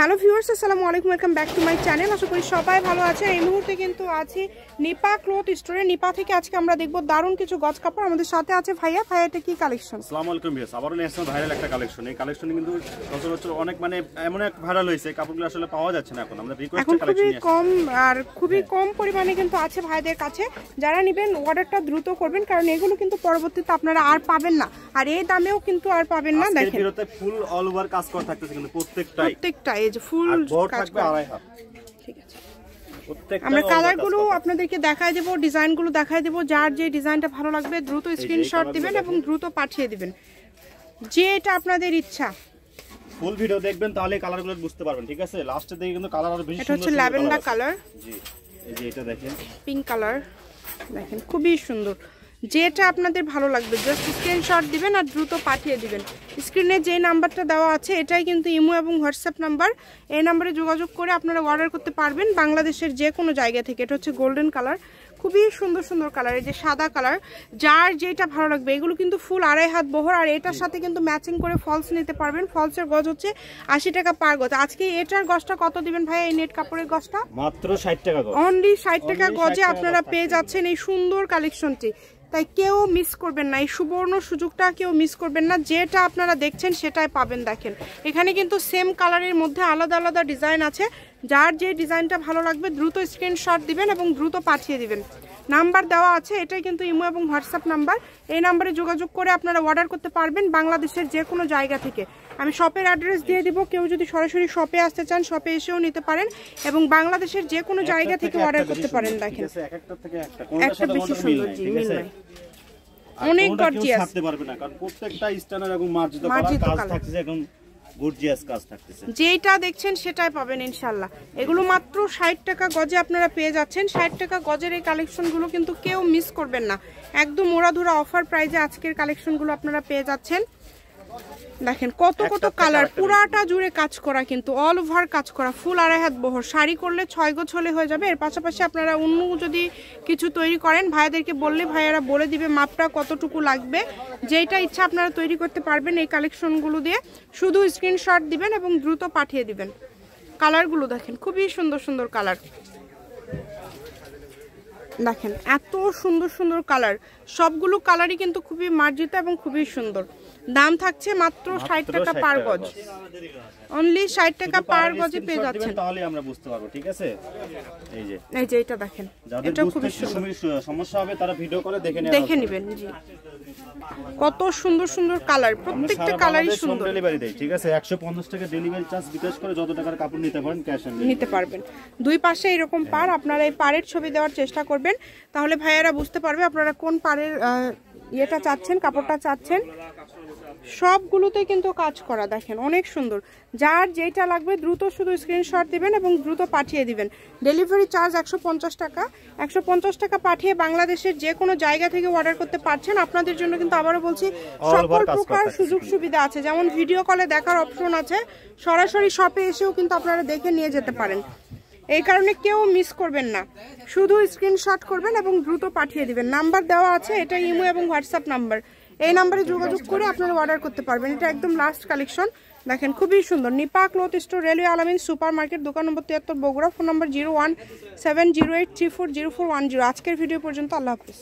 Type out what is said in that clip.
Hello viewers, আসসালামু আলাইকুম, welcome back to my channel. আশা করি সবাই ভালো আছে। এই মুহূর্তে কিন্তু আছি নিপা ক্লথ স্টোরে। নিপা থেকে আজকে আমরা দেখব দারুণ কিছু গজ কাপড়। আমাদের সাথে আছে ভাইয়া। ভাইয়া, এটা কি কালেকশন? আসসালামু আলাইকুম ভিউয়ার্স, আবারও ন্যাশনাল ভাইরাল একটা কালেকশন। এই কালেকশনে কিন্তু সচরাচর অনেক মানে এমন এক ভাইরাল হয়েছে, কাপড়গুলো আসলে পাওয়া যাচ্ছে না এখন। আমরা রিকোয়েস্ট কালেকশন খুবই কম আর খুবই কম পরিমাণে কিন্তু আছে ভাইদের কাছে। যারা নেবেন অর্ডারটা দ্রুত করবেন, কারণ এগুলো কিন্তু পরবর্তীতে আপনারা আর পাবেন না, আর এই দামেও কিন্তু আর পাবেন না। দেখেন ভিডিওতে ফুল অল ওভার কাজ করা থাকতেছে, কিন্তু প্রত্যেকটা এই যে ফুল থাকবে আড়াই হাত। ঠিক আছে, আমরা কালারগুলো আপনাদেরকে দেখাই দেব, ডিজাইনগুলো দেখাই দেব। যার যে ডিজাইনটা ভালো লাগবে দ্রুত স্ক্রিনশট দিবেন এবং দ্রুত পাঠিয়ে দিবেন, যেটা আপনাদের ইচ্ছা। ফুল ভিডিও দেখবেন, তাহলে কালারগুলো বুঝতে পারবেন। ঠিক আছে, লাস্টের দিকে কিন্তু কালার আরো বেশি সুন্দর। এটা হচ্ছে ল্যাভেন্ডার কালার। জি, এই যে এটা দেখেন, পিঙ্ক কালার দেখেন, খুবই সুন্দর। যেটা আপনাদের ভালো লাগবে জাস্ট স্ক্রিনশট দিবেন আর দ্রুত পাঠিয়ে দিবেন। স্ক্রিনে যে নাম্বারটা দেওয়া আছে এটাই কিন্তু ইমো এবং হোয়াটসঅ্যাপ নাম্বার। এই নাম্বারে যোগাযোগ করে আপনারা অর্ডার করতে পারবেন বাংলাদেশের যে কোনো জায়গা থেকে। এটা হচ্ছে গোল্ডেন কালার, খুবই সুন্দর সুন্দর কালার। এই যে সাদা কালার, যার যেটা ভালো লাগবে। এগুলো কিন্তু ফুল আড়াই হাত বহর, আর এটার সাথে কিন্তু ম্যাচিং করে ফলস নিতে পারবেন। ফলসের গজ হচ্ছে 80 টাকা পার গজ। আজকে এটার গজটা কত দিবেন ভাই? এই নেট কাপড়ের গজটা মাত্র 60 টাকা গজ। অনলি 60 টাকা গজে আপনারা পেয়ে যাচ্ছেন এই সুন্দর কালেকশনটি। তাই কেউ মিস করবেন না, এই সুবর্ণ সুযোগটা কেউ মিস করবেন না। যেটা আপনারা দেখছেন সেটাই পাবেন। দেখেন এখানে কিন্তু সেম কালারের মধ্যে আলাদা আলাদা ডিজাইন আছে। যার যে ডিজাইনটা ভালো লাগবে দ্রুত স্ক্রিনশট দিবেন এবং দ্রুত পাঠিয়ে দিবেন। নাম্বার দেওয়া আছে, এটাই কিন্তু ইমো এবং হোয়াটসঅ্যাপ নাম্বার। এই নাম্বারে যোগাযোগ করে আপনারা অর্ডার করতে পারবেন বাংলাদেশের যে কোনো জায়গা থেকে। আমি শপের অ্যাড্রেস দিয়ে দিব, কেউ যদি সরাসরি শপে আসতে চান শপে এসেও নিতে পারেন এবং বাংলাদেশের যে কোনো জায়গা থেকে অর্ডার করতে পারেন। দেখেন একটা বেশি সুন্দর, জি মিল নাই, অনেক গর্জিয়াস। ছাড়তে পারবে না, কারণ প্রত্যেকটা স্ট্যান্ডার্ড এবং মার্জিত করা কাজ থাকছে, এখন গর্জিয়াস কাজ থাকতেছে। যেটা দেখছেন সেটাই পাবেন ইনশাআল্লাহ। এগুলো মাত্র 60 টাকা গজে আপনারা পেয়ে যাচ্ছেন। 60 টাকা গজের এই কালেকশনগুলো কিন্তু কেউ মিস করবেন না। একদম ওড়াধুরা অফার প্রাইজে আজকের কালেকশনগুলো আপনারা পেয়ে যাচ্ছেন। দেখেন কত কত কালার, পুরাটা জুড়ে কাজ করা, কিন্তু অল ওভার কাজ করা, ফুল আড়াই হাত বহর। শাড়ি করলে 6 গজ হলে হয়ে যাবে। এর পাশাপাশি আপনারা অন্য যদি কিছু তৈরি করেন, ভাইয়াদেরকে বললে ভাইয়ারা বলে দিবে মাপটা কতটুকু লাগবে। যেটা ইচ্ছা আপনারা তৈরি করতে পারবেন এই কালেকশনগুলো দিয়ে। শুধু স্ক্রিনশট দিবেন এবং দ্রুত পাঠিয়ে দিবেন। কালারগুলো দেখেন, খুবই সুন্দর সুন্দর কালার। দেখেন এত সুন্দর সুন্দর কালার, সবগুলো কালারই কিন্তু খুবই মার্জিত এবং খুবই সুন্দর। দাম থাকছে মাত্র 60 টাকা পার গজ। অনলি 60 টাকা পার গজে পেয়ে যাচ্ছেন। তাহলে আমরা বুঝতে পারবো। ঠিক আছে, এই যে এটা দেখেন, এটা খুবই সমস্যা হবে, তারা ভিডিও করে দেখে নেবেন। জি, কত সুন্দর সুন্দর কালার, প্রত্যেকটা কালারই সুন্দর। ডেলিভারি দেই, ঠিক আছে, 150 টাকা ডেলিভারি চার্জ বিকাশ করে যত টাকার কাপড় নিতে পারেন ক্যাশ অন নিতে পারবেন। দুই পাশে এরকম পার, আপনারা এই পাড়ের ছবি দেওয়ার চেষ্টা করবেন, তাহলে ভাইয়ারা বুঝতে পারবে আপনারা কোন পাড়ের ইয়েটা চাচ্ছেন, কাপড়টা চাচ্ছেন। সবগুলোতে কিন্তু কাজ করা, দেখেন অনেক সুন্দর। যার যেটা লাগবে দ্রুত শুধু স্ক্রিনশট দিবেন এবং দ্রুত পাঠিয়ে দিবেন। ডেলিভারি চার্জ 150 টাকা। 150 টাকা পাঠিয়ে বাংলাদেশের যে কোনো জায়গা থেকে অর্ডার করতে পারছেন। আপনাদের জন্য কিন্তু আবারও বলছি, সকল প্রকার সুযোগ সুবিধা আছে। যেমন ভিডিও কলে দেখার অপশন আছে, সরাসরি শপে এসেও কিন্তু আপনারা দেখে নিয়ে যেতে পারেন। এই কারণে কেউ মিস করবেন না, শুধু স্ক্রিনশট করবেন এবং দ্রুত পাঠিয়ে দিবেন। নাম্বার দেওয়া আছে, এটা ইমো এবং হোয়াটসঅ্যাপ নাম্বার। এই নাম্বারে যোগাযোগ করে আপনারা অর্ডার করতে পারবেন। এটা একদম লাস্ট কালেকশন, দেখেন খুবই সুন্দর। নিপা ক্লথ স্টোর, রেলওয়ে আলামিন সুপার মার্কেট, দোকান নম্বর 73, বগুড়া। ফোন নম্বর 01708340410। আজকের ভিডিও পর্যন্ত, আল্লাহ হাফেজ।